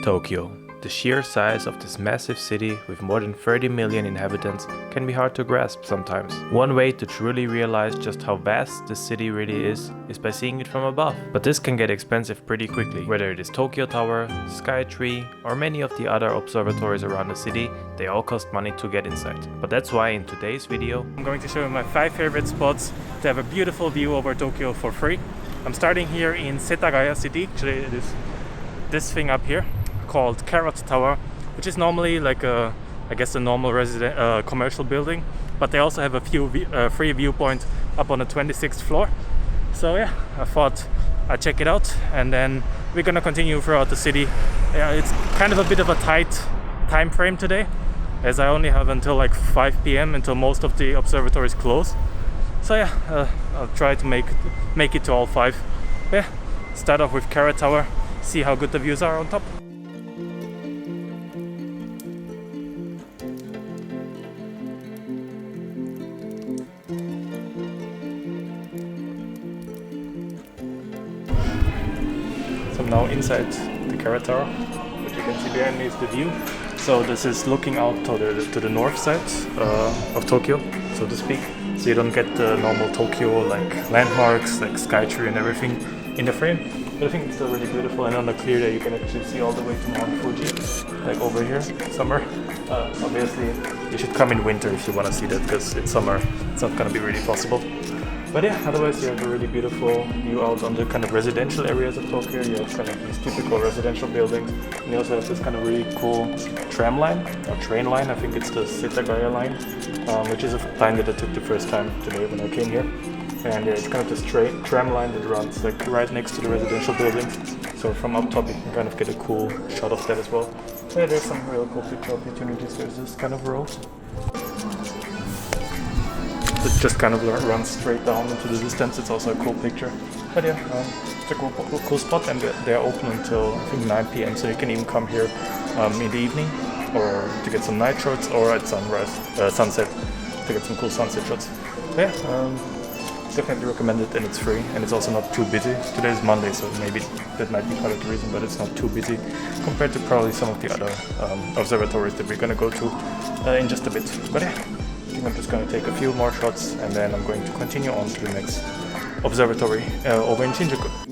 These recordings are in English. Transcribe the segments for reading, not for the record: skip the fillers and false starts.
Tokyo. The sheer size of this massive city with more than 30 million inhabitants can be hard to grasp sometimes. One way to truly realize just how vast this city really is by seeing it from above. But this can get expensive pretty quickly. Whether it is Tokyo Tower, Skytree, or many of the other observatories around the city, they all cost money to get inside. But that's why in today's video I'm going to show you my 5 favorite spots to have a beautiful view over Tokyo for free. I'm starting here in Setagaya City. Actually, it is this thing up here called Carrot Tower, which is normally like a normal commercial building, but they also have a few free viewpoints up on the 26th floor. So yeah, I thought I'd check it out, and then we're gonna continue throughout the city. It's kind of a bit of a tight time frame today, as I only have until like 5 p.m. until most of the observatories close. So yeah, I'll try to make it to all 5. Yeah, start off with Carrot Tower, see how good the views are on top. So I'm now inside the Carrot Tower. What you can see behind me is the view. So this is looking out to the north side of Tokyo, so to speak. So you don't get the normal Tokyo like landmarks like Skytree and everything in the frame. But I think it's still really beautiful, and on the clear day you can actually see all the way to Mount Fuji, like over here, summer. Obviously you should come in winter if you want to see that, because it's summer, it's not going to be really possible. But yeah, otherwise you have a really beautiful view out on the kind of residential areas of Tokyo. You have kind of these typical residential buildings, and you also have this kind of really cool tram line, or train line. I think it's the Setagaya line, which is a line that I took the first time today when I came here. And it's kind of this tram line that runs like right next to the residential buildings. So from up top you can kind of get a cool shot of that as well. Yeah, there's some real cool picture opportunities. There's this kind of road that just kind of runs straight down into the distance. It's also a cool picture. But yeah, it's a cool spot, and they're open until I think 9 p.m. So you can even come here in the evening, or to get some night shots, or at sunset, to get some cool sunset shots. But yeah, definitely recommend it, and it's free, and it's also not too busy. Today is Monday, so maybe that might be part of the reason, but it's not too busy compared to probably some of the other observatories that we're gonna go to in just a bit. But yeah, I think I'm just gonna take a few more shots, and then I'm going to continue on to the next observatory over in Shinjuku.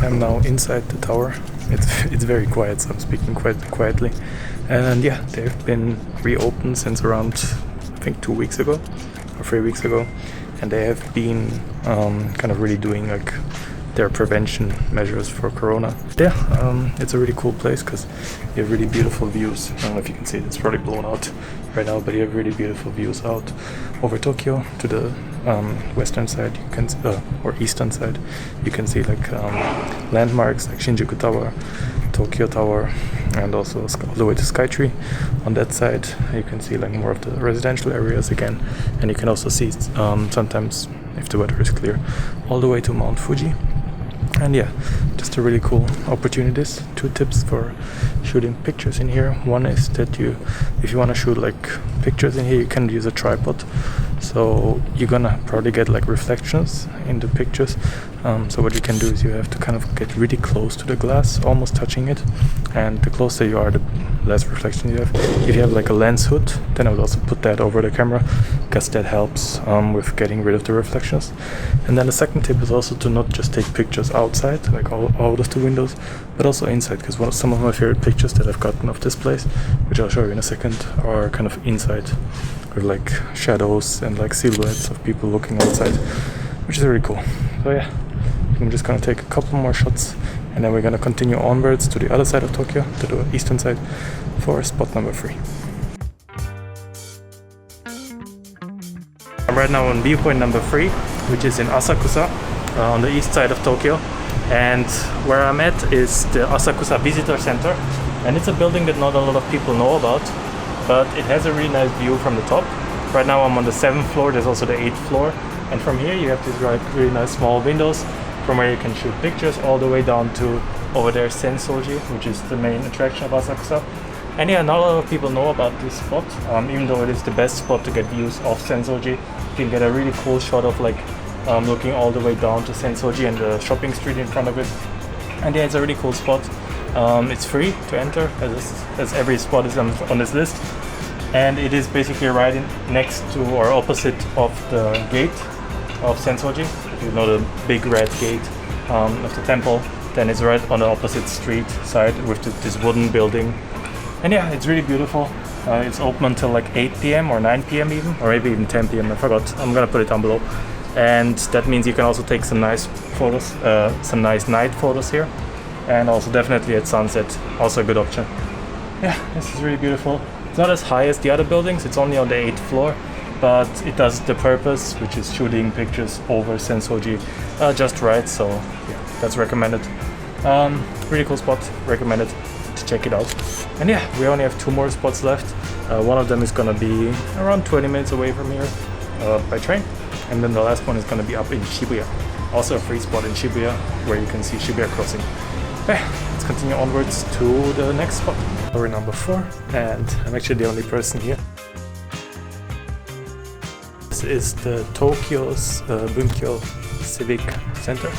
I'm now inside the tower. It's very quiet, so I'm speaking quite quietly. And yeah, they've been reopened since around, I think 2 weeks ago or 3 weeks ago, and they have been kind of really doing like their prevention measures for Corona. Yeah, it's a really cool place because you have really beautiful views. I don't know if you can see it, it's probably blown out right now, but you have really beautiful views out over Tokyo to the western side, you can or eastern side. You can see like landmarks like Shinjuku Tower, Tokyo Tower, and also all the way to Skytree. On that side you can see like more of the residential areas again, and you can also see sometimes, if the weather is clear, all the way to Mount Fuji. And yeah, just a really cool opportunities. 2 tips for shooting pictures in here. One is that if you want to shoot like pictures in here, you can use a tripod. So you're gonna probably get like reflections in the pictures. So what you can do is you have to kind of get really close to the glass, almost touching it. And the closer you are, the less reflection you have. If you have like a lens hood, then I would also put that over the camera, because that helps with getting rid of the reflections. And then the second tip is also to not just take pictures outside, like out of the windows, but also inside, because some of my favorite pictures that I've gotten of this place, which I'll show you in a second, are kind of inside, with like shadows and like silhouettes of people looking outside, which is really cool. So yeah, I'm just gonna take a couple more shots, and then we're gonna continue onwards to the other side of Tokyo, to the eastern side, for spot number 3. I'm right now on viewpoint number 3, which is in Asakusa, on the east side of Tokyo. And where I'm at is the Asakusa Visitor Center, and it's a building that not a lot of people know about, but it has a really nice view from the top. Right now I'm on the 7th floor, there's also the 8th floor, and from here you have these really nice small windows from where you can shoot pictures all the way down to over there Sensoji, which is the main attraction of Asakusa. And yeah, not a lot of people know about this spot, even though it is the best spot to get views of Sensoji. You can get a really cool shot of like looking all the way down to Sensoji and the shopping street in front of it. And yeah, it's a really cool spot. It's free to enter, as every spot is on this list. And it is basically right next to or opposite of the gate of Sensoji. If you know the big red gate of the temple, then it's right on the opposite street side with this wooden building. And yeah, it's really beautiful. It's open until like 8 p.m. or 9 p.m. even, or maybe even 10 p.m. I forgot. I'm gonna put it down below. And that means you can also take some nice photos, some nice night photos here. And also definitely at sunset, also a good option. Yeah, this is really beautiful. It's not as high as the other buildings, it's only on the 8th floor, but it does the purpose, which is shooting pictures over Sensoji just right, so yeah, that's recommended. Really cool spot, recommended to check it out. And yeah, we only have 2 more spots left. One of them is gonna be around 20 minutes away from here by train, and then the last one is gonna be up in Shibuya. Also a free spot in Shibuya where you can see Shibuya crossing. Okay, let's continue onwards to the next spot. We're number 4, and I'm actually the only person here. This is the Tokyo's Bunkyo Civic Center,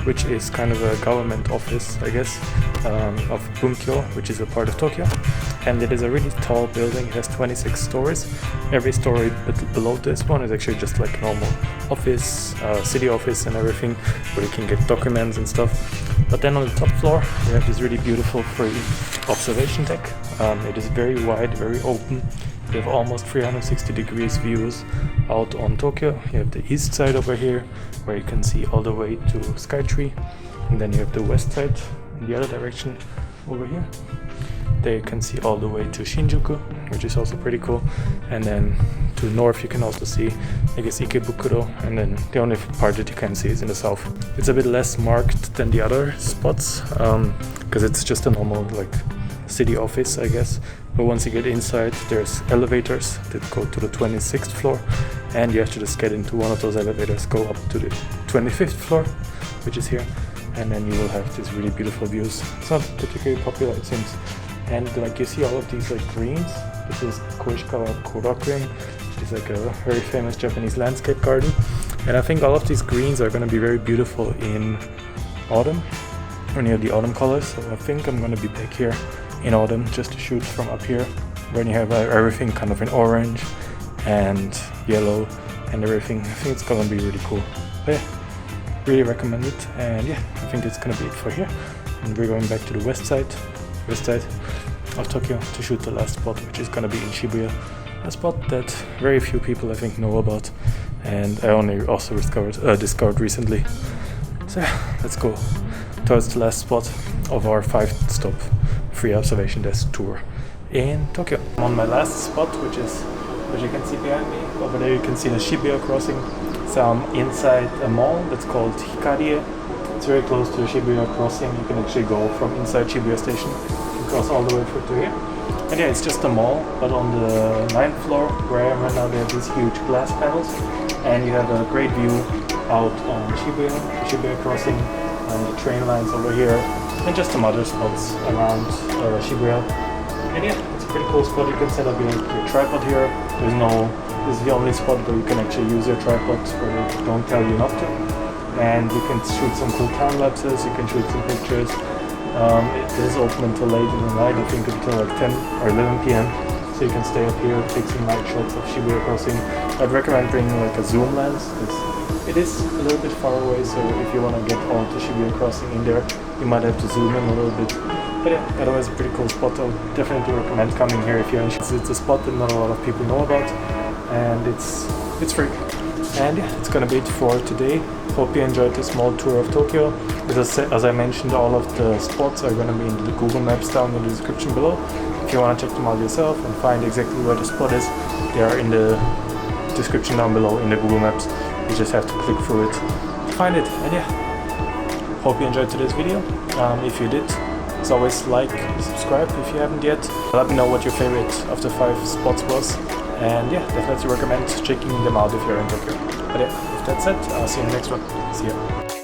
which is kind of a government office, I guess, of Bunkyo, which is a part of Tokyo. And it is a really tall building. It has 26 stories. Every story below this one is actually just like normal office, city office and everything, where you can get documents and stuff. But then on the top floor, we have this really beautiful free observation deck. It is very wide, very open. You have almost 360 degrees views out on Tokyo. You have the east side over here, where you can see all the way to Skytree. And then you have the west side in the other direction over here. There you can see all the way to Shinjuku, which is also pretty cool. And then to the north you can also see, I guess, Ikebukuro. And then the only part that you can see is in the south. It's a bit less marked than the other spots, because it's just a normal like city office, I guess. But once you get inside, there's elevators that go to the 26th floor, and you have to just get into one of those elevators, go up to the 25th floor, which is here, and then you will have these really beautiful views. It's not particularly popular, it seems. And like you see all of these like greens. This is Koishikawa Korakuren, which is like a very famous Japanese landscape garden. And I think all of these greens are going to be very beautiful in autumn, when you have the autumn colors. So I think I'm going to be back here in autumn just to shoot from up here, when you have everything kind of in orange and yellow and everything. I think it's going to be really cool. But yeah, really recommend it. And yeah, I think it's going to be it for here. And we're going back to the west side of Tokyo to shoot the last spot, which is going to be in Shibuya, a spot that very few people I think know about, and I only also discovered recently. So yeah, let's go towards the last spot of our 5-stop free observation desk tour in Tokyo. I'm on my last spot, which you can see behind me. Over there you can see the Shibuya crossing. So I'm inside a mall that's called Hikarie. It's very close to the Shibuya crossing. You can actually go from inside Shibuya station and cross all the way through to here. And yeah, it's just a mall, but on the 9th floor where I am right now, they have these huge glass panels, and you have a great view out on Shibuya, the Shibuya crossing, and the train lines over here, and just some other spots around Shibuya. And yeah, it's a pretty cool spot. You can set up your tripod here. This is the only spot where you can actually use your tripod, where they don't tell you not to. And you can shoot some cool time lapses, you can shoot some pictures. It is open until late in the night, I think until like 10 or 11 p.m. So you can stay up here, take some night shots of Shibuya crossing. I'd recommend bringing like a zoom lens, because it is a little bit far away, so if you want to get all the Shibuya crossing in there, you might have to zoom in a little bit. But yeah, otherwise a pretty cool spot. I would definitely recommend coming here if you're interested. It's a spot that not a lot of people know about, and it's free. And yeah, it's gonna be it for today. Hope you enjoyed the small tour of Tokyo. As I mentioned, all of the spots are gonna be in the Google Maps down in the description below. If you wanna check them out yourself and find exactly where the spot is, they are in the description down below in the Google Maps. You just have to click through it to find it. And yeah, hope you enjoyed today's video. If you did, As always, like, subscribe if you haven't yet. Let me know what your favorite of the 5 spots was. And yeah, definitely recommend checking them out if you're in Tokyo. But yeah, with that said, I'll see you in the next one. See ya.